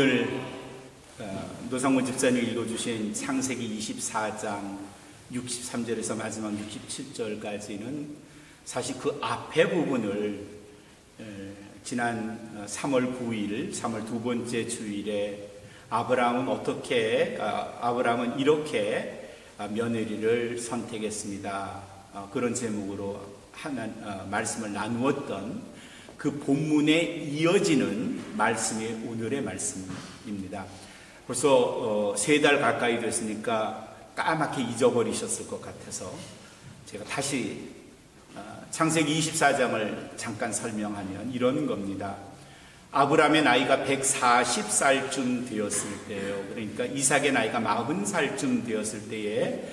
오늘 노상문 집사님이 읽어주신 창세기 24장 63절에서 마지막 67절까지는 사실 그 앞에 부분을 지난 3월 9일, 3월 두 번째 주일에 아브라함은 이렇게 며느리를 선택했습니다. 그런 제목으로 말씀을 나누었던 그 본문에 이어지는 말씀이 오늘의 말씀입니다. 벌써 3달 가까이 됐으니까 까맣게 잊어버리셨을 것 같아서 제가 다시 창세기 24장을 잠깐 설명하면 이런 겁니다. 아브라함의 나이가 140살쯤 되었을 때예요. 그러니까 이삭의 나이가 40살쯤 되었을 때에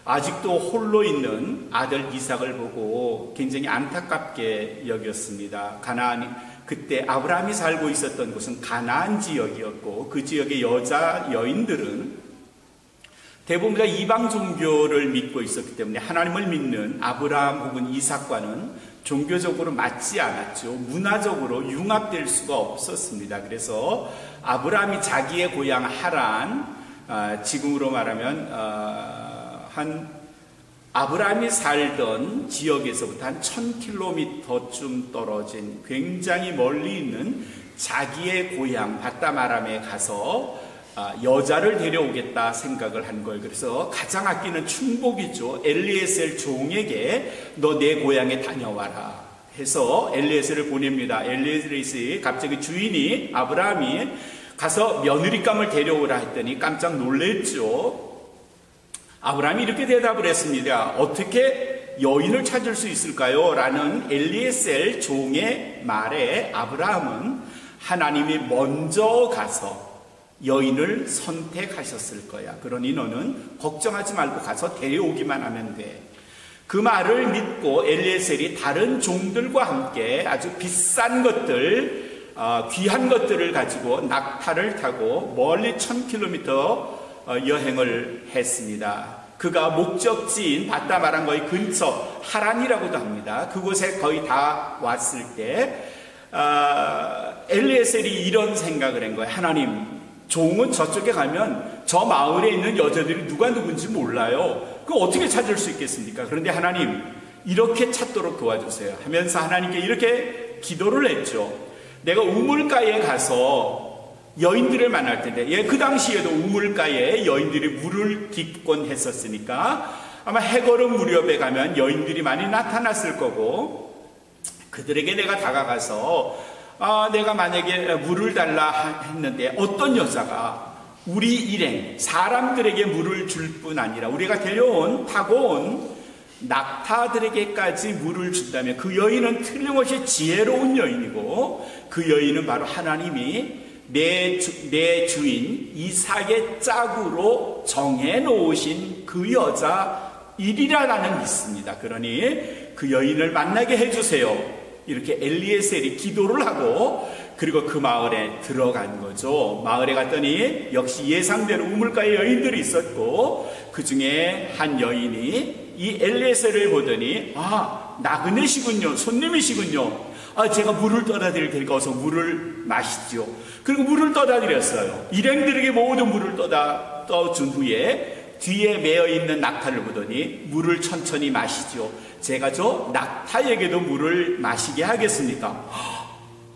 아직도 홀로 있는 아들 이삭을 보고 굉장히 안타깝게 여겼습니다. 그때 아브라함이 살고 있었던 곳은 가나안 지역이었고 그 지역의 여인들은 대부분 다 이방 종교를 믿고 있었기 때문에 하나님을 믿는 아브라함 혹은 이삭과는 종교적으로 맞지 않았죠. 문화적으로 융합될 수가 없었습니다. 그래서 아브라함이 자기의 고향 하란, 지금으로 말하면 아브라함이 살던 지역에서부터 한 1000km쯤 떨어진 굉장히 멀리 있는 자기의 고향 바다마람에 가서 여자를 데려오겠다 생각을 한 거예요. 그래서 가장 아끼는 충복이죠. 엘리에셀 종에게 너 내 고향에 다녀와라 해서 엘리에셀을 보냅니다. 엘리에셀이 갑자기 주인이 아브라함이 가서 며느리감을 데려오라 했더니 깜짝 놀랬죠. 아브라함이 이렇게 대답을 했습니다. 어떻게 여인을 찾을 수 있을까요? 라는 엘리에셀 종의 말에 아브라함은 하나님이 먼저 가서 여인을 선택하셨을 거야. 그러니 너는 걱정하지 말고 가서 데려오기만 하면 돼. 그 말을 믿고 엘리에셀이 다른 종들과 함께 아주 비싼 것들, 귀한 것들을 가지고 낙타를 타고 멀리 1000km 여행을 했습니다. 그가 목적지인 바다마람 거의 근처 하란이라고도 합니다. 그곳에 거의 다 왔을 때 엘리에셀이 이런 생각을 한 거예요. 하나님, 종은 저쪽에 가면 저 마을에 있는 여자들이 누가 누군지 몰라요. 그거 어떻게 찾을 수 있겠습니까? 그런데 하나님, 이렇게 찾도록 도와주세요 하면서 하나님께 이렇게 기도를 했죠. 내가 우물가에 가서 여인들을 만날 텐데, 그 당시에도 우물가에 여인들이 물을 기권 했었으니까 아마 해걸음 무렵에 가면 여인들이 많이 나타났을 거고, 그들에게 내가 다가가서 내가 만약에 물을 달라 했는데 어떤 여자가 우리 일행 사람들에게 물을 줄 뿐 아니라 우리가 타고 온 낙타들에게까지 물을 준다면 그 여인은 틀림없이 지혜로운 여인이고, 그 여인은 바로 하나님이 내 주인 이삭의 짝으로 정해놓으신 그 여자이리라 나는 믿습니다. 그러니 그 여인을 만나게 해주세요. 이렇게 엘리에셀이 기도를 하고 그리고 그 마을에 들어간 거죠. 마을에 갔더니 역시 예상대로 우물가에 여인들이 있었고, 그 중에 한 여인이 이 엘리에셀을 보더니 나그네시군요, 손님이시군요. 제가 물을 떠다 드릴 테니까 어서 물을 마시죠. 그리고 물을 떠다 드렸어요. 일행들에게 모든 물을 떠준 후에 뒤에 매어 있는 낙타를 보더니 물을 천천히 마시죠. 제가 저 낙타에게도 물을 마시게 하겠습니까?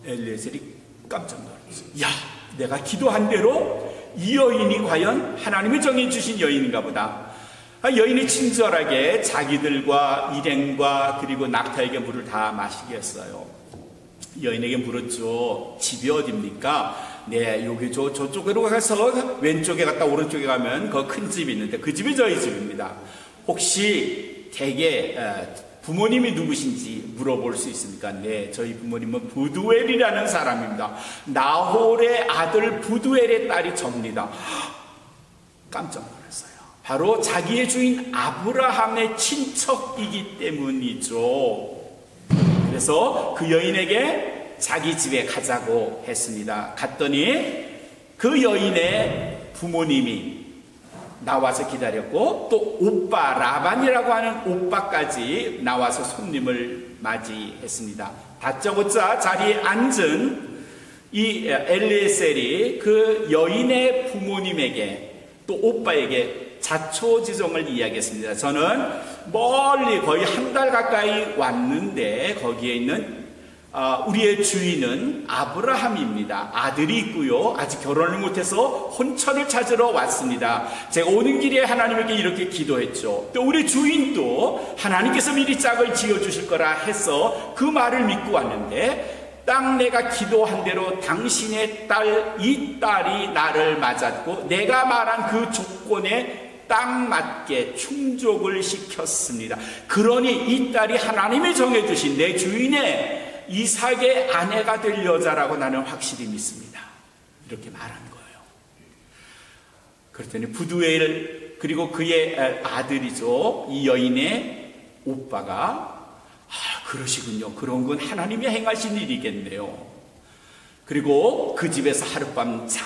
엘리에셀이 깜짝 놀랐어요. 내가 기도한 대로 이 여인이 과연 하나님이 정해주신 여인인가 보다. 여인이 친절하게 자기들과 일행과 그리고 낙타에게 물을 다 마시게 했어요. 여인에게 물었죠. 집이 어딥니까? 네, 여기 저쪽으로 가서 왼쪽에 갔다 오른쪽에 가면 그 큰 집이 있는데 그 집이 저희 집입니다. 혹시 댁에 부모님이 누구신지 물어볼 수 있습니까? 네, 저희 부모님은 부두엘이라는 사람입니다. 나홀의 아들 부두엘의 딸이 접니다. 깜짝 놀랐어요. 바로 자기의 주인 아브라함의 친척이기 때문이죠. 그래서 그 여인에게 자기 집에 가자고 했습니다. 갔더니 그 여인의 부모님이 나와서 기다렸고, 또 오빠 라반이라고 하는 오빠까지 나와서 손님을 맞이했습니다. 다짜고짜 자리에 앉은 이 엘리에셀이 그 여인의 부모님에게 또 오빠에게 자초지종을 이야기했습니다. 저는 멀리 거의 한 달 가까이 왔는데 거기에 있는 우리의 주인은 아브라함입니다. 아들이 있고요. 아직 결혼을 못해서 혼처를 찾으러 왔습니다. 제가 오는 길에 하나님에게 이렇게 기도했죠. 또 우리 주인도 하나님께서 미리 짝을 지어주실 거라 해서 그 말을 믿고 왔는데 딱 내가 기도한 대로 당신의 딸, 이 딸이 나를 맞았고 내가 말한 그 조건에 딱 맞게 충족을 시켰습니다. 그러니 이 딸이 하나님이 정해주신 내 주인의 이삭의 아내가 될 여자라고 나는 확실히 믿습니다. 이렇게 말한 거예요. 그랬더니 부두엘 그리고 그의 아들이죠. 이 여인의 오빠가 그러시군요. 그런 건 하나님이 행하신 일이겠네요. 그리고 그 집에서 하룻밤 잘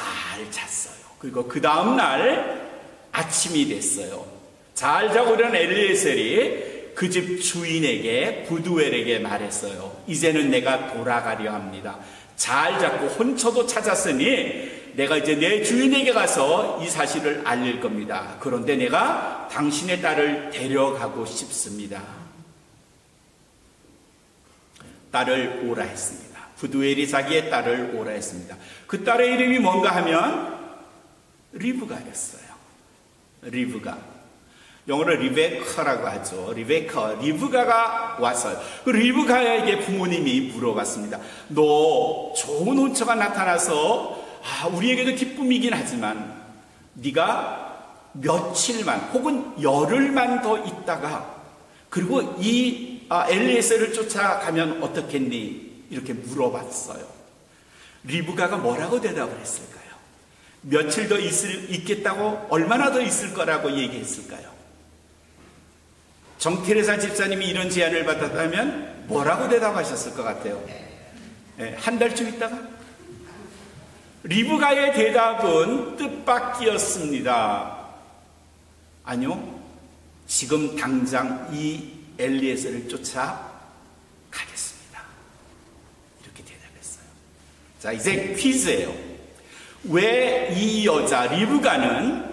잤어요. 그리고 그 다음날 아침이 됐어요. 잘 자고 일어난 엘리에셀이 그 집 주인에게 부두엘에게 말했어요. 이제는 내가 돌아가려 합니다. 잘 잤고 혼처도 찾았으니 내가 이제 내 주인에게 가서 이 사실을 알릴 겁니다. 그런데 내가 당신의 딸을 데려가고 싶습니다. 딸을 오라 했습니다. 부두엘이 자기의 딸을 오라 했습니다. 그 딸의 이름이 뭔가 하면 리브가였어요. 리브가. 영어로 리베카라고 하죠. 리브가가 왔어요. 그 리브가에게 부모님이 물어봤습니다. 너 좋은 혼처가 나타나서 우리에게도 기쁨이긴 하지만 네가 며칠만 혹은 열흘만 더 있다가 그리고 이 엘리에셀을 쫓아가면 어떻겠니? 이렇게 물어봤어요. 리브가가 뭐라고 대답을 했을까요? 며칠 더 있겠다고? 얼마나 더 있을 거라고 얘기했을까요? 정테레사 집사님이 이런 제안을 받았다면 뭐라고 대답하셨을 것 같아요? 한 달쯤 있다가? 리브가의 대답은 뜻밖이었습니다. 아니요, 지금 당장 이 엘리에셀을 쫓아 가겠습니다. 이렇게 대답했어요. 자, 이제 퀴즈예요. 왜 이 여자 리브가는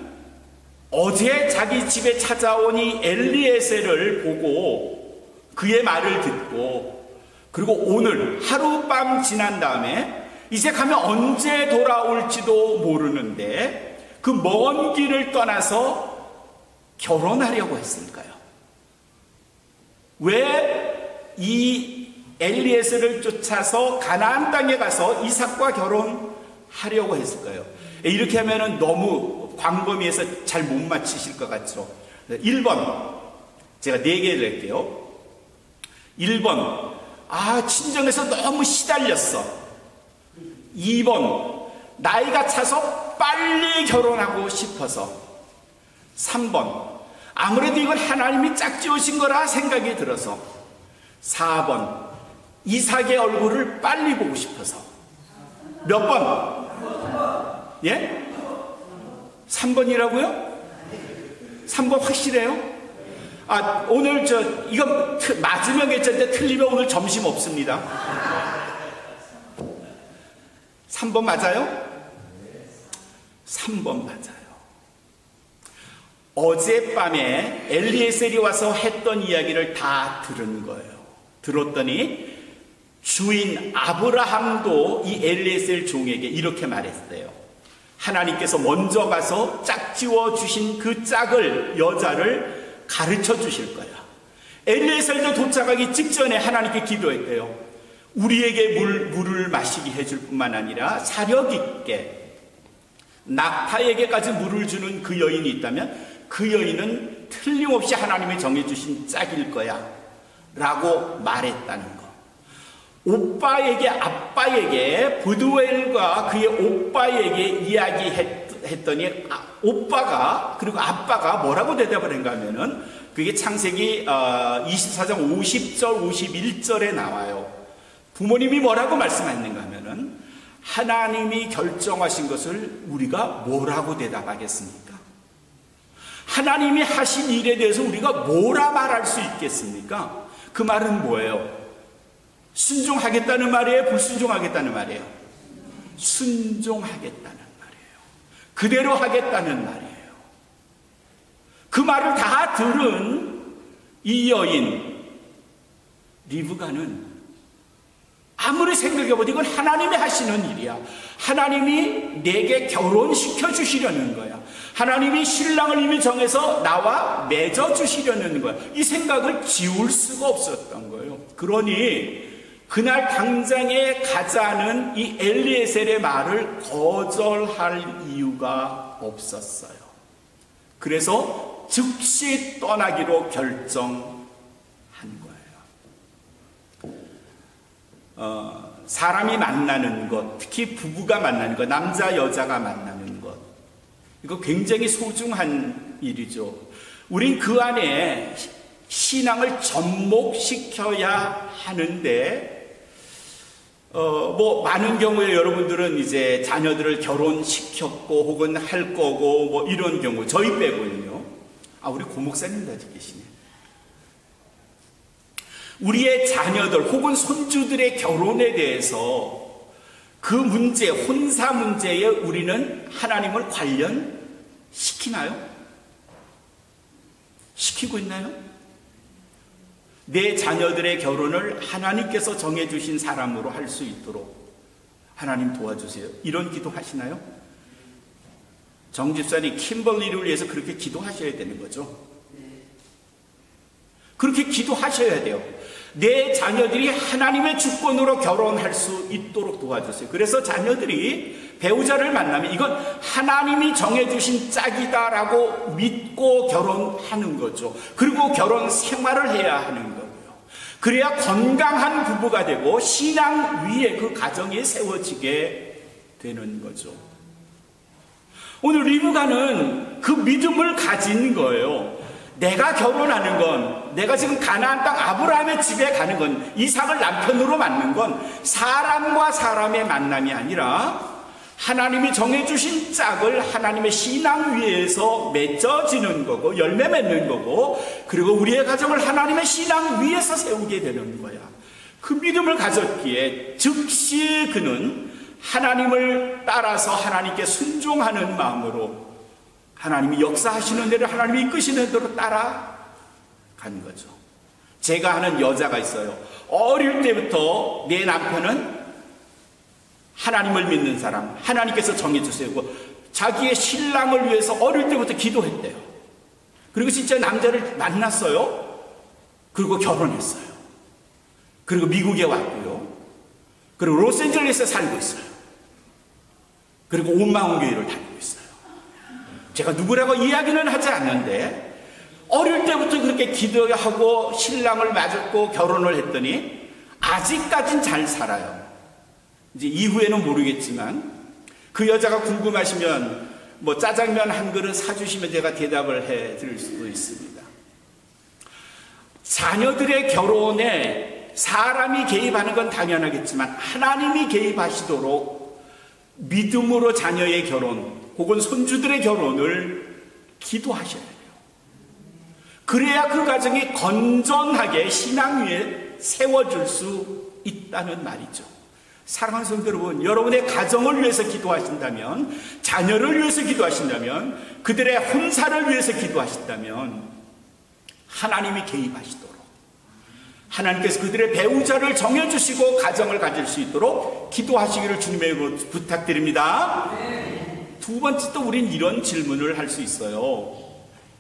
어제 자기 집에 찾아온 이 엘리에셀을 보고 그의 말을 듣고 그리고 오늘 하룻밤 지난 다음에 이제 가면 언제 돌아올지도 모르는데 그 먼 길을 떠나서 결혼하려고 했을까요? 왜 이 엘리에셀을 쫓아서 가나안 땅에 가서 이삭과 결혼하려고 했을까요? 이렇게 하면은 너무 광범위해서 잘 못 맞히실 것 같죠? 1번, 제가 4개를 낼게요. 1번, 친정에서 너무 시달렸어. 2번, 나이가 차서 빨리 결혼하고 싶어서. 3번, 아무래도 이건 하나님이 짝지으신 거라 생각이 들어서. 4번, 이삭의 얼굴을 빨리 보고 싶어서. 몇 번? 예? 3번이라고요? 3번 확실해요? 오늘 이거 맞으면 괜찮은데 틀리면 오늘 점심 없습니다. 3번 맞아요? 3번 맞아요. 어젯밤에 엘리에셀이 와서 했던 이야기를 다 들은 거예요. 들었더니 주인 아브라함도 이 엘리에셀 종에게 이렇게 말했어요. 하나님께서 먼저 가서 짝지워 주신 그 짝을, 여자를 가르쳐 주실 거야. 엘리에셀도 도착하기 직전에 하나님께 기도했대요. 우리에게 물을 마시게 해줄 뿐만 아니라 사력 있게 낙타에게까지 물을 주는 그 여인이 있다면 그 여인은 틀림없이 하나님이 정해주신 짝일 거야 라고 말했다는 거. 오빠에게, 아빠에게, 부두엘과 그의 오빠에게 이야기했더니 오빠가 그리고 아빠가 뭐라고 대답을 한가 하면은 그게 창세기 24장 50절 51절에 나와요. 부모님이 뭐라고 말씀했는가 하면은 하나님이 결정하신 것을 우리가 뭐라고 대답하겠습니까? 하나님이 하신 일에 대해서 우리가 뭐라 말할 수 있겠습니까? 그 말은 뭐예요? 순종하겠다는 말이에요? 불순종하겠다는 말이에요? 순종하겠다는 말이에요. 그대로 하겠다는 말이에요. 그 말을 다 들은 이 여인 리브가는 아무리 생각해봐도 이건 하나님이 하시는 일이야. 하나님이 내게 결혼시켜 주시려는 거야. 하나님이 신랑을 이미 정해서 나와 맺어 주시려는 거야. 이 생각을 지울 수가 없었던 거예요. 그러니 그날 당장에 가자는 이 엘리에셀의 말을 거절할 이유가 없었어요. 그래서 즉시 떠나기로 결정한 거예요. 사람이 만나는 것, 특히 부부가 만나는 것, 남자 여자가 만나는 것, 이거 굉장히 소중한 일이죠. 우린 그 안에 신앙을 접목시켜야 하는데 많은 경우에 여러분들은 이제 자녀들을 결혼시켰고 혹은 할 거고 뭐 이런 경우, 저희 빼고는요. 우리 고목사님도 아직 계시네. 우리의 자녀들 혹은 손주들의 결혼에 대해서 그 문제, 혼사 문제에 우리는 하나님을 관련시키나요? 시키고 있나요? 내 자녀들의 결혼을 하나님께서 정해주신 사람으로 할 수 있도록 하나님 도와주세요. 이런 기도 하시나요? 정 집사님 킴벌리를 위해서 그렇게 기도하셔야 되는 거죠. 그렇게 기도하셔야 돼요. 내 자녀들이 하나님의 주권으로 결혼할 수 있도록 도와주세요. 그래서 자녀들이 배우자를 만나면 이건 하나님이 정해주신 짝이다라고 믿고 결혼하는 거죠. 그리고 결혼 생활을 해야 하는 거고요. 그래야 건강한 부부가 되고 신앙 위에 그 가정이 세워지게 되는 거죠. 오늘 리브가는 그 믿음을 가진 거예요. 내가 결혼하는 건, 내가 지금 가나안 땅 아브라함의 집에 가는 건, 이삭을 남편으로 맞는 건 사람과 사람의 만남이 아니라 하나님이 정해주신 짝을 하나님의 신앙 위에서 맺어지는 거고 열매 맺는 거고, 그리고 우리의 가정을 하나님의 신앙 위에서 세우게 되는 거야. 그 믿음을 가졌기에 즉시 그는 하나님을 따라서 하나님께 순종하는 마음으로 하나님이 역사하시는 대로, 하나님이 이끄시는 대로 따라간 거죠. 제가 아는 여자가 있어요. 어릴 때부터 내 남편은 하나님을 믿는 사람, 하나님께서 정해주세요. 자기의 신랑을 위해서 어릴 때부터 기도했대요. 그리고 진짜 남자를 만났어요. 그리고 결혼했어요. 그리고 미국에 왔고요. 그리고 로스앤젤레스에 살고 있어요. 그리고 온마음교회를 다니고 있어요. 제가 누구라고 이야기는 하지 않는데 어릴 때부터 그렇게 기도하고 신랑을 맞았고 결혼을 했더니 아직까진 잘 살아요. 이제 이후에는 모르겠지만 그 여자가 궁금하시면 뭐 짜장면 한 그릇 사주시면 제가 대답을 해드릴 수도 있습니다. 자녀들의 결혼에 사람이 개입하는 건 당연하겠지만 하나님이 개입하시도록 믿음으로 자녀의 결혼 혹은 손주들의 결혼을 기도하셔야 돼요. 그래야 그 가정이 건전하게 신앙 위에 세워질 수 있다는 말이죠. 사랑하는 성도 여러분, 여러분의 가정을 위해서 기도하신다면, 자녀를 위해서 기도하신다면, 그들의 혼사를 위해서 기도하신다면 하나님이 개입하시도록, 하나님께서 그들의 배우자를 정해주시고 가정을 가질 수 있도록 기도하시기를 주님의 부탁드립니다. 두 번째 또 우린 이런 질문을 할 수 있어요.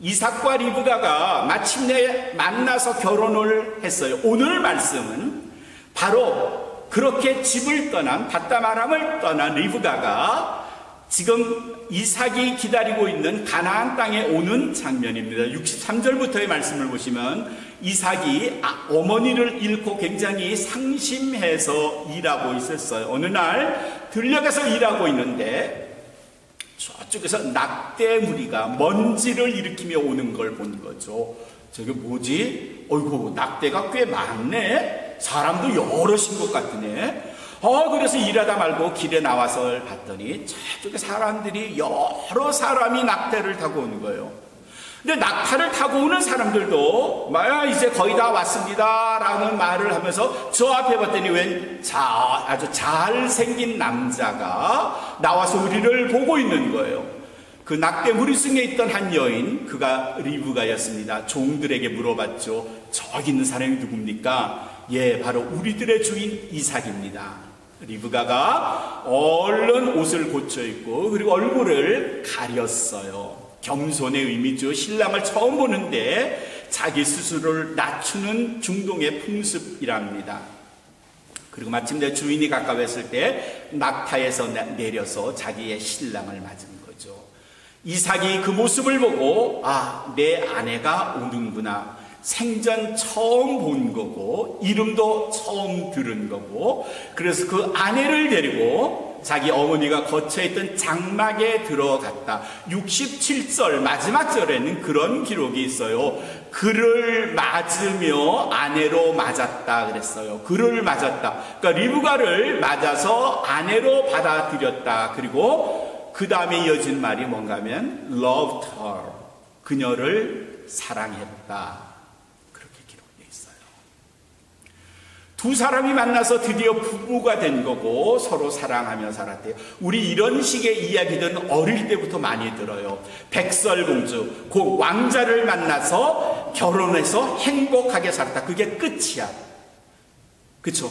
이삭과 리브가가 마침내 만나서 결혼을 했어요. 오늘 말씀은 바로 그렇게 집을 떠난, 밧다마람을 떠난 리브가가 지금 이삭이 기다리고 있는 가나안 땅에 오는 장면입니다. 63절부터의 말씀을 보시면 이삭이 어머니를 잃고 굉장히 상심해서 일하고 있었어요. 어느 날 들녘에서 일하고 있는데 저쪽에서 낙대 무리가 먼지를 일으키며 오는 걸 본 거죠. 저게 뭐지? 어이구, 낙대가 꽤 많네? 사람도 여럿인 것 같으네? 그래서 일하다 말고 길에 나와서 봤더니 저쪽에 사람들이 여러 사람이 낙대를 타고 오는 거예요. 근데 낙타를 타고 오는 사람들도 이제 거의 다 왔습니다 라는 말을 하면서 저 앞에 봤더니 아주 잘생긴 남자가 나와서 우리를 보고 있는 거예요. 그 낙대 무리승에 있던 한 여인, 그가 리브가였습니다. 종들에게 물어봤죠. 저기 있는 사람이 누굽니까? 예, 바로 우리들의 주인 이삭입니다. 리브가가 얼른 옷을 고쳐 입고 그리고 얼굴을 가렸어요. 겸손의 의미죠. 신랑을 처음 보는데 자기 스스로를 낮추는 중동의 풍습이랍니다. 그리고 마침내 주인이 가까웠을 때 낙타에서 내려서 자기의 신랑을 맞은 거죠. 이삭이 그 모습을 보고 내 아내가 오는구나. 생전 처음 본 거고 이름도 처음 들은 거고, 그래서 그 아내를 데리고 자기 어머니가 거처했던 장막에 들어갔다. 67절 마지막 절에는 그런 기록이 있어요. 그를 맞으며 아내로 맞았다 그랬어요. 그를 맞았다. 그러니까 리브가를 맞아서 아내로 받아들였다. 그리고 그 다음에 이어진 말이 뭔가 하면 loved her. 그녀를 사랑했다. 두 사람이 만나서 드디어 부부가 된 거고 서로 사랑하며 살았대요. 우리 이런 식의 이야기들은 어릴 때부터 많이 들어요. 백설공주, 그 왕자를 만나서 결혼해서 행복하게 살았다. 그게 끝이야. 그쵸?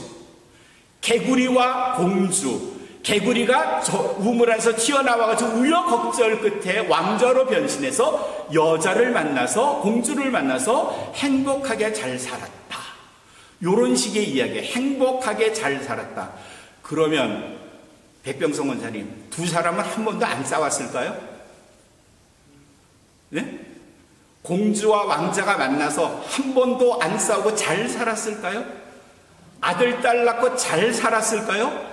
개구리와 공주, 개구리가 우물 안에서 튀어나와가지고 우여곡절 끝에 왕자로 변신해서 여자를 만나서, 공주를 만나서 행복하게 잘 살았다. 요런 식의 이야기, 행복하게 잘 살았다. 그러면 백병성 원사님, 두 사람은 한 번도 안 싸웠을까요? 네? 공주와 왕자가 만나서 한 번도 안 싸우고 잘 살았을까요? 아들, 딸 낳고 잘 살았을까요?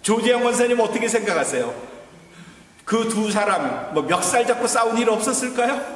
조지영 원사님 어떻게 생각하세요? 그 두 사람 멱살 잡고 싸운 일 없었을까요?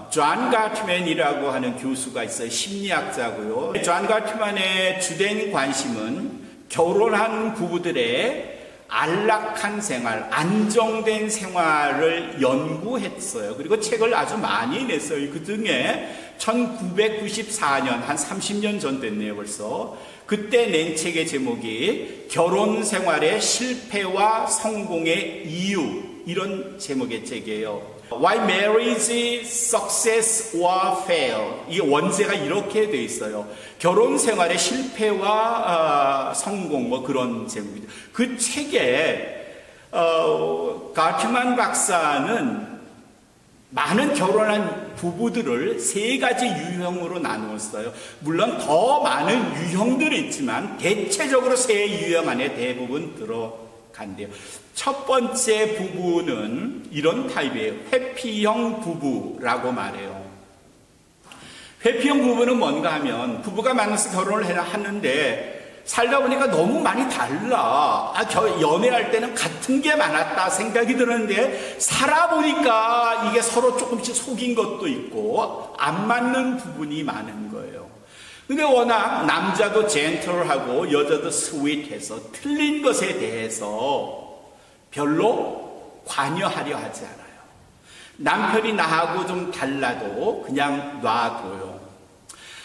존 가트만이라고 하는 교수가 있어요. 심리학자고요. 존 가트만의 주된 관심은 결혼한 부부들의 안락한 생활, 안정된 생활을 연구했어요. 그리고 책을 아주 많이 냈어요. 그 중에 1994년, 한 30년 전 됐네요, 벌써. 그때 낸 책의 제목이 결혼 생활의 실패와 성공의 이유, 이런 제목의 책이에요. Why marriage success or fail. 이게 원제가 이렇게 돼 있어요. 결혼 생활의 실패와 성공, 그런 제목이죠. 그 책에 가트만 박사는 많은 결혼한 부부들을 세 가지 유형으로 나누었어요. 물론 더 많은 유형들이 있지만 대체적으로 세 유형 안에 대부분 들어간대요. 첫 번째 부부는 이런 타입이에요. 회피형 부부라고 말해요. 회피형 부부는 뭔가 하면 부부가 만나서 결혼을 하는데 살다 보니까 너무 많이 달라. 연애할 때는 같은 게 많았다 생각이 드는데 살아보니까 이게 서로 조금씩 속인 것도 있고 안 맞는 부분이 많은 거예요. 근데 워낙 남자도 젠틀하고 여자도 스윗해서 틀린 것에 대해서 별로 관여하려 하지 않아요. 남편이 나하고 좀 달라도 그냥 놔둬요.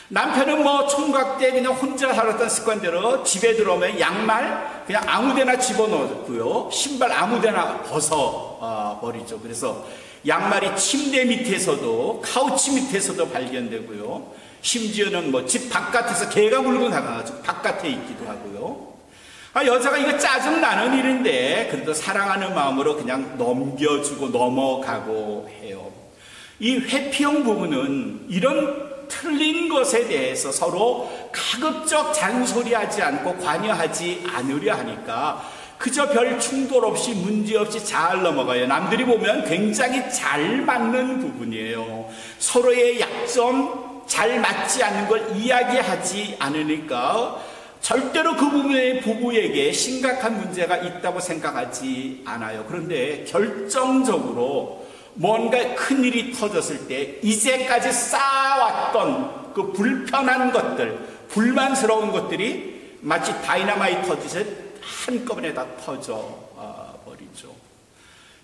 남편은 총각 때 그냥 혼자 살았던 습관대로 집에 들어오면 양말 그냥 아무데나 집어넣고요. 신발 아무데나 벗어버리죠. 그래서 양말이 침대 밑에서도 카우치 밑에서도 발견되고요. 심지어는 집 바깥에서 개가 물고 나가가지고 바깥에 있기도 하고요. 여자가 이거 짜증나는 일인데 그래도 사랑하는 마음으로 그냥 넘겨주고 넘어가고 해요. 이 회피형 부부는 이런 틀린 것에 대해서 서로 가급적 잔소리하지 않고 관여하지 않으려 하니까 그저 별 충돌 없이 문제 없이 잘 넘어가요. 남들이 보면 굉장히 잘 맞는 부분이에요. 서로의 약점, 잘 맞지 않는 걸 이야기하지 않으니까 절대로 그 부부에게 심각한 문제가 있다고 생각하지 않아요. 그런데 결정적으로 뭔가 큰일이 터졌을 때 이제까지 쌓아왔던 그 불편한 것들, 불만스러운 것들이 마치 다이너마이트 터지듯 한꺼번에 다 터져 버리죠.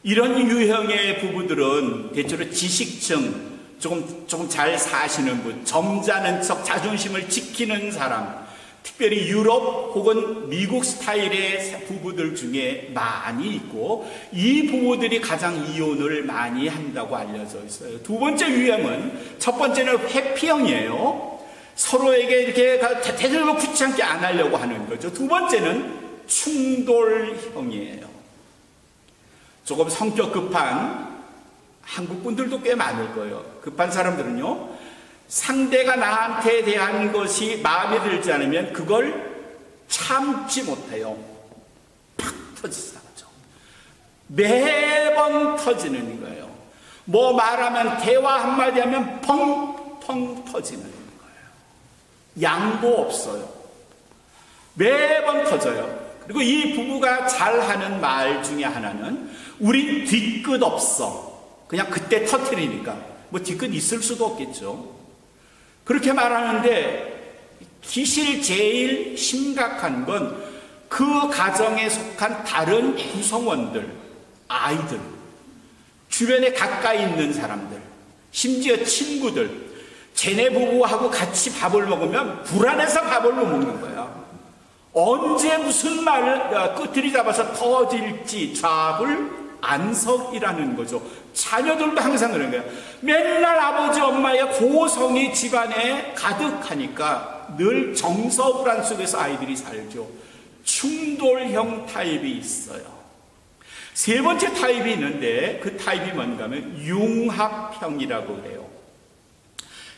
이런 유형의 부부들은 대체로 지식층, 조금 잘 사시는 분, 점잖은 척 자존심을 지키는 사람, 특별히 유럽 혹은 미국 스타일의 부부들 중에 많이 있고, 이 부부들이 가장 이혼을 많이 한다고 알려져 있어요. 두 번째 유형은, 첫 번째는 회피형이에요. 서로에게 이렇게 대들고 귀찮게 안 하려고 하는 거죠. 두 번째는 충돌형이에요. 조금 성격 급한 한국 분들도 꽤 많을 거예요. 급한 사람들은요, 상대가 나한테 대한 것이 마음에 들지 않으면 그걸 참지 못해요. 팍 터지지 않죠. 매번 터지는 거예요. 뭐 말하면, 대화 한마디 하면 펑펑 터지는 거예요. 양보 없어요. 매번 터져요. 그리고 이 부부가 잘하는 말 중에 하나는, 우린 뒤끝 없어. 그냥 그때 터뜨리니까. 뭐 뒤끝 있을 수도 없겠죠. 그렇게 말하는데, 기실 제일 심각한 건 그 가정에 속한 다른 구성원들, 아이들, 주변에 가까이 있는 사람들, 심지어 친구들, 쟤네 부부하고 같이 밥을 먹으면 불안해서 밥을 못 먹는 거야. 언제 무슨 말을 끝들이 잡아서 터질지 좌불안석이라는 거죠. 자녀들도 항상 그런 거예요. 맨날 아버지 엄마의 고성이 집안에 가득하니까 늘 정서불안 속에서 아이들이 살죠. 충돌형 타입이 있어요. 세 번째 타입이 있는데, 그 타입이 뭔가 하면 융합형이라고 그래요.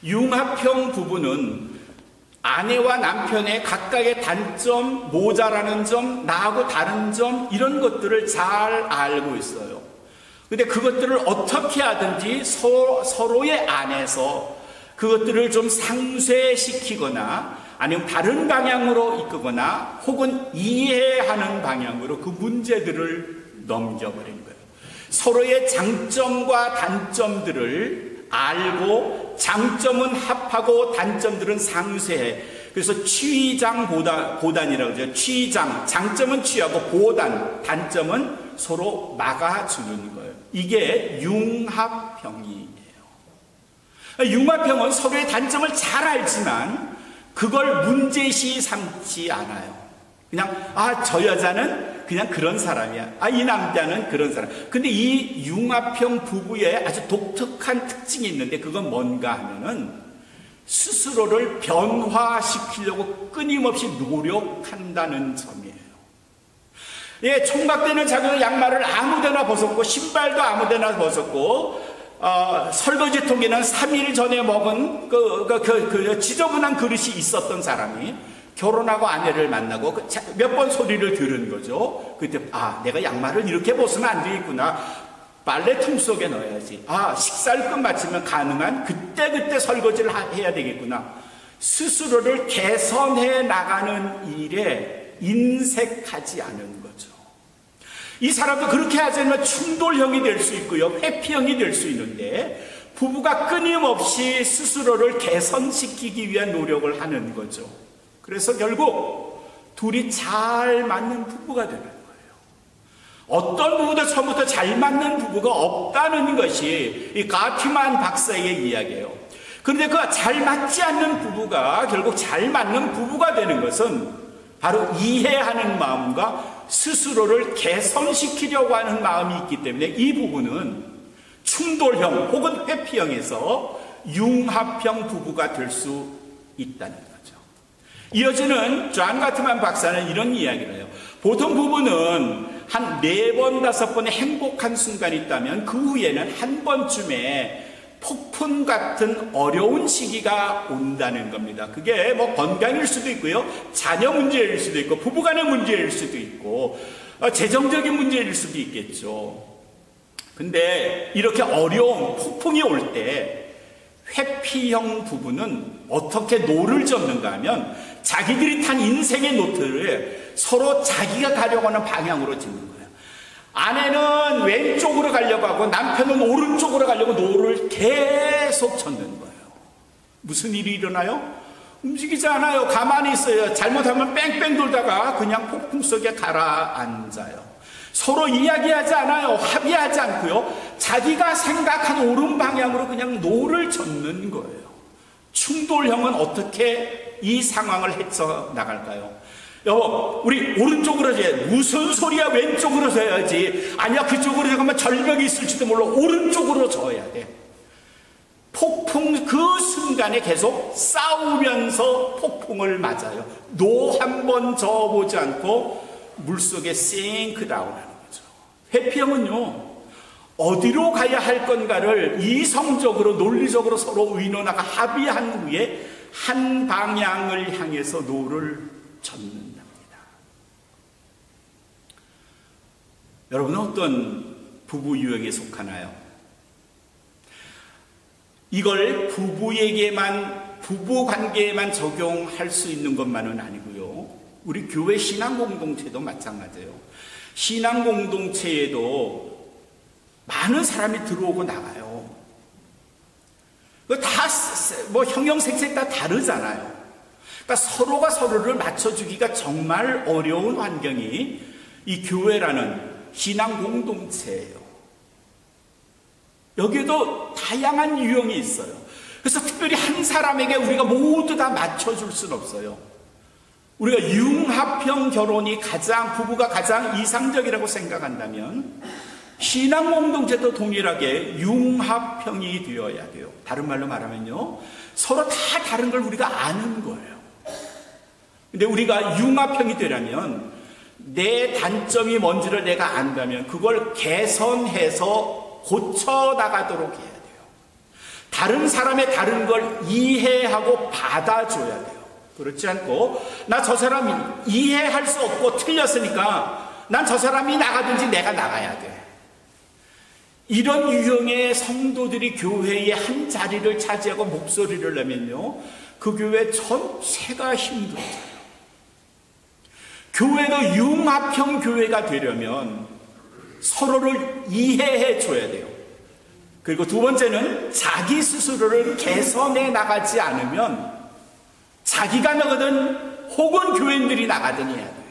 융합형 부부는 아내와 남편의 각각의 단점, 모자라는 점, 나하고 다른 점, 이런 것들을 잘 알고 있어요. 근데 그것들을 어떻게 하든지 서로의 안에서 그것들을 좀 상쇄시키거나 아니면 다른 방향으로 이끄거나 혹은 이해하는 방향으로 그 문제들을 넘겨버린 거예요. 서로의 장점과 단점들을 알고, 장점은 합하고 단점들은 상쇄해. 그래서 취장보단이라고 그러죠. 취장, 장점은 취하고 보단, 단점은 서로 막아주는 거예요. 이게 융합형이에요. 융합형은 서로의 단점을 잘 알지만 그걸 문제시 삼지 않아요. 그냥 저 여자는 그냥 그런 사람이야. 이 남자는 그런 사람. 근데 이 융합형 부부의 아주 독특한 특징이 있는데, 그건 뭔가 하면은 스스로를 변화시키려고 끊임없이 노력한다는 점이에요. 예, 총각되는 자기는 양말을 아무데나 벗었고, 신발도 아무데나 벗었고, 설거지통에는 3일 전에 먹은 지저분한 그릇이 있었던 사람이 결혼하고 아내를 만나고 몇 번 소리를 들은 거죠. 그때 내가 양말을 이렇게 벗으면 안 되겠구나. 빨래통 속에 넣어야지. 식사를 끝마치면 가능한 그때 설거지를 해야 되겠구나. 스스로를 개선해 나가는 일에 인색하지 않은 거죠. 이 사람도 그렇게 하지 않으면 충돌형이 될 수 있고요, 회피형이 될 수 있는데, 부부가 끊임없이 스스로를 개선시키기 위한 노력을 하는 거죠. 그래서 결국 둘이 잘 맞는 부부가 되는 거예요. 어떤 부부도 처음부터 잘 맞는 부부가 없다는 것이 이 가티만 박사의 이야기예요. 그런데 그 잘 맞지 않는 부부가 결국 잘 맞는 부부가 되는 것은 바로 이해하는 마음과 스스로를 개선시키려고 하는 마음이 있기 때문에 이 부부는 충돌형 혹은 회피형에서 융합형 부부가 될 수 있다는 거죠. 이어지는 존 가트만 박사는 이런 이야기를 해요. 보통 부부는 한 4번, 5번의 행복한 순간이 있다면 그 후에는 한 번쯤에 폭풍 같은 어려운 시기가 온다는 겁니다. 그게 뭐 건강일 수도 있고요, 자녀 문제일 수도 있고, 부부간의 문제일 수도 있고, 재정적인 문제일 수도 있겠죠. 근데 이렇게 어려운 폭풍이 올 때 회피형 부부는 어떻게 노를 젓는가 하면 자기들이 탄 인생의 노트를 서로 자기가 가려고 하는 방향으로 짓는 거예요. 아내는 왼쪽으로 가려고 하고 남편은 오른쪽으로 가려고 노를 계속 젓는 거예요. 무슨 일이 일어나요? 움직이지 않아요. 가만히 있어요. 잘못하면 뺑뺑 돌다가 그냥 폭풍 속에 가라앉아요. 서로 이야기하지 않아요. 합의하지 않고요. 자기가 생각한 옳은 방향으로 그냥 노를 젓는 거예요. 충돌형은 어떻게 이 상황을 헤쳐나갈까요? 여보, 우리 오른쪽으로 져야 무슨 소리야, 왼쪽으로 져야지. 아니야, 그쪽으로 잠깐만 절벽이 있을지도 몰라. 오른쪽으로 져야 돼. 폭풍 그 순간에 계속 싸우면서 폭풍을 맞아요. 노 한 번 저어보지 않고 물속에 싱크다운하는 거죠. 회피형은요, 어디로 가야 할 건가를 이성적으로 논리적으로 서로 의논하고 합의한 후에 한 방향을 향해서 노를 젓는답니다. 여러분은 어떤 부부 유형에 속하나요? 이걸 부부 관계에만 적용할 수 있는 것만은 아니고요. 우리 교회 신앙 공동체도 마찬가지예요. 신앙 공동체에도 많은 사람이 들어오고 나가요. 다 형형색색 다 다르잖아요. 그러니까 서로가 서로를 맞춰주기가 정말 어려운 환경이 이 교회라는 신앙 공동체예요. 여기에도 다양한 유형이 있어요. 그래서 특별히 한 사람에게 우리가 모두 다 맞춰줄 수는 없어요. 우리가 융합형 결혼이 부부가 가장 이상적이라고 생각한다면 신앙 공동체도 동일하게 융합형이 되어야 돼요. 다른 말로 말하면요, 서로 다 다른 걸 우리가 아는 거예요. 근데 우리가 융합형이 되려면 내 단점이 뭔지를 내가 안다면 그걸 개선해서 고쳐나가도록 해야 돼요. 다른 사람의 다른 걸 이해하고 받아줘야 돼요. 그렇지 않고 나 저 사람이 이해할 수 없고 틀렸으니까 난 저 사람이 나가든지 내가 나가야 돼. 이런 유형의 성도들이 교회의 한 자리를 차지하고 목소리를 내면요, 그 교회 전체가 힘들어져요. 교회도 융합형 교회가 되려면 서로를 이해해 줘야 돼요. 그리고 두 번째는 자기 스스로를 개선해 나가지 않으면 자기가 나가든 혹은 교인들이 나가든 해야 돼요.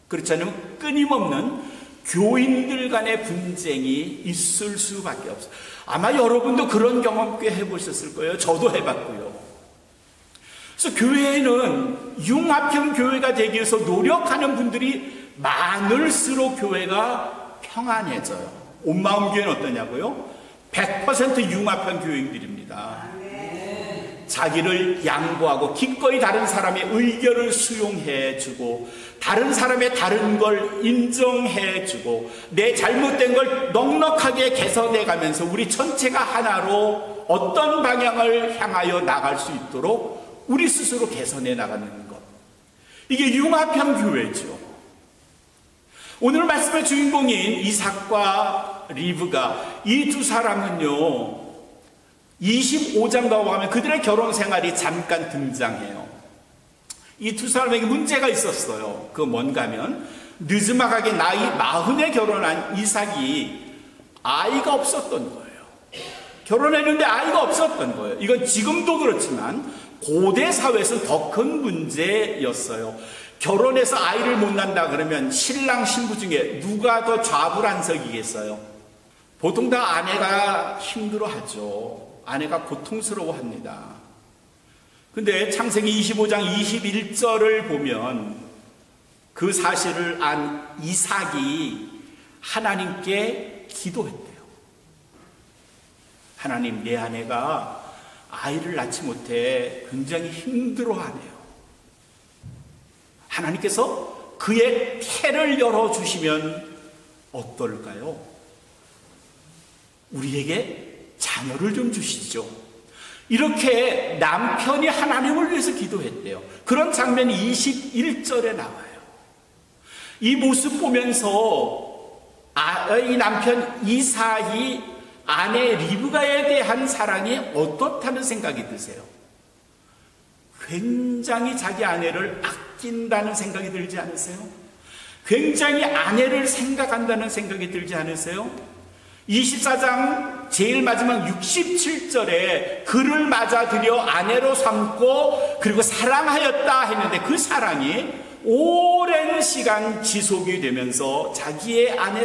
그렇지 않으면 끊임없는 교인들 간의 분쟁이 있을 수밖에 없어요. 아마 여러분도 그런 경험 꽤 해보셨을 거예요. 저도 해봤고요. 그래서 교회에는 융합형 교회가 되기 위해서 노력하는 분들이 많을수록 교회가 평안해져요. 온마음 교회는 어떠냐고요? 100% 융합형 교인들입니다. 자기를 양보하고 기꺼이 다른 사람의 의견을 수용해주고 다른 사람의 다른 걸 인정해주고 내 잘못된 걸 넉넉하게 개선해가면서 우리 전체가 하나로 어떤 방향을 향하여 나갈 수 있도록 우리 스스로 개선해 나가는 것, 이게 융합형 교회죠. 오늘 말씀의 주인공인 이삭과 리브가, 이 두 사람은요 25장 가보면 그들의 결혼 생활이 잠깐 등장해요. 이 두 사람에게 문제가 있었어요. 그 뭔가 하면 느즈막하게 나이 40에 결혼한 이삭이 아이가 없었던 거예요. 결혼했는데 아이가 없었던 거예요. 이건 지금도 그렇지만 고대 사회에서는 더 큰 문제였어요. 결혼해서 아이를 못 낳는다 그러면 신랑 신부 중에 누가 더 좌불안석이겠어요? 보통 다 아내가 힘들어하죠. 아내가 고통스러워합니다. 근데 창세기 25장 21절을 보면 그 사실을 안 이삭이 하나님께 기도했대요. 하나님, 내 아내가 아이를 낳지 못해 굉장히 힘들어하네요. 하나님께서 그의 태를 열어주시면 어떨까요? 우리에게 자녀를 좀 주시죠. 이렇게 남편이 하나님을 위해서 기도했대요. 그런 장면이 21절에 나와요. 이 모습 보면서 이 남편 이삭이 아내 리브가에 대한 사랑이 어떻다는 생각이 드세요? 굉장히 자기 아내를 아낀다는 생각이 들지 않으세요? 굉장히 아내를 생각한다는 생각이 들지 않으세요? 24장 제일 마지막 67절에 그를 맞아들여 아내로 삼고 그리고 사랑하였다 했는데 그 사랑이 오랜 시간 지속이 되면서 자기의 아내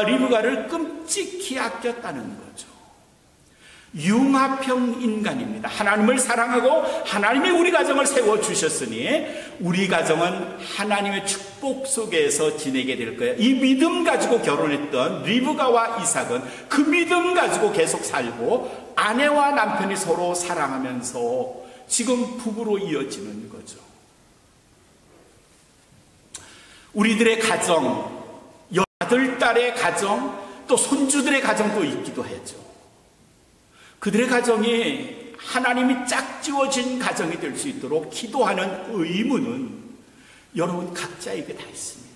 리브가를 끔찍히 아꼈다는 거죠. 융합형 인간입니다. 하나님을 사랑하고 하나님이 우리 가정을 세워주셨으니 우리 가정은 하나님의 축복 속에서 지내게 될 거예요. 이 믿음 가지고 결혼했던 리브가와 이삭은 그 믿음 가지고 계속 살고 아내와 남편이 서로 사랑하면서 지금 부부로 이어지는 거죠. 우리들의 가정, 아들, 딸의 가정, 또 손주들의 가정도 있기도 하죠. 그들의 가정이 하나님이 짝지어진 가정이 될 수 있도록 기도하는 의무는 여러분 각자에게 다 있습니다.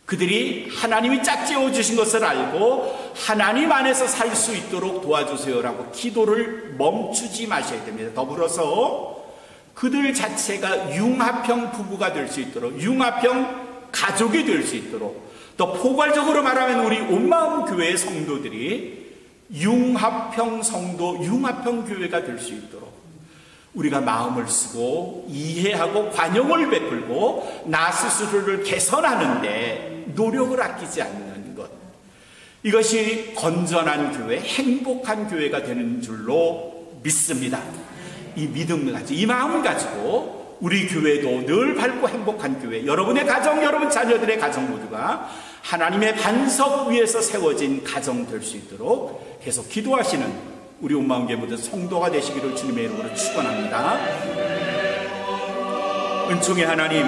그들이 하나님이 짝지어 주신 것을 알고 하나님 안에서 살 수 있도록 도와주세요라고 기도를 멈추지 마셔야 됩니다. 더불어서 그들 자체가 융합형 부부가 될 수 있도록, 융합형 가족이 될 수 있도록, 또 포괄적으로 말하면 우리 온마음 교회의 성도들이 융합형 성도, 융합형 교회가 될 수 있도록 우리가 마음을 쓰고 이해하고 관용을 베풀고 나 스스로를 개선하는데 노력을 아끼지 않는 것, 이것이 건전한 교회, 행복한 교회가 되는 줄로 믿습니다. 이 믿음을 가지고, 이 마음을 가지고 우리 교회도 늘 밝고 행복한 교회, 여러분의 가정, 여러분 자녀들의 가정 모두가 하나님의 반석 위에서 세워진 가정 될 수 있도록 계속 기도하시는 우리 온마음교회 모든 성도가 되시기를 주님의 이름으로 축원합니다. 은총의 하나님,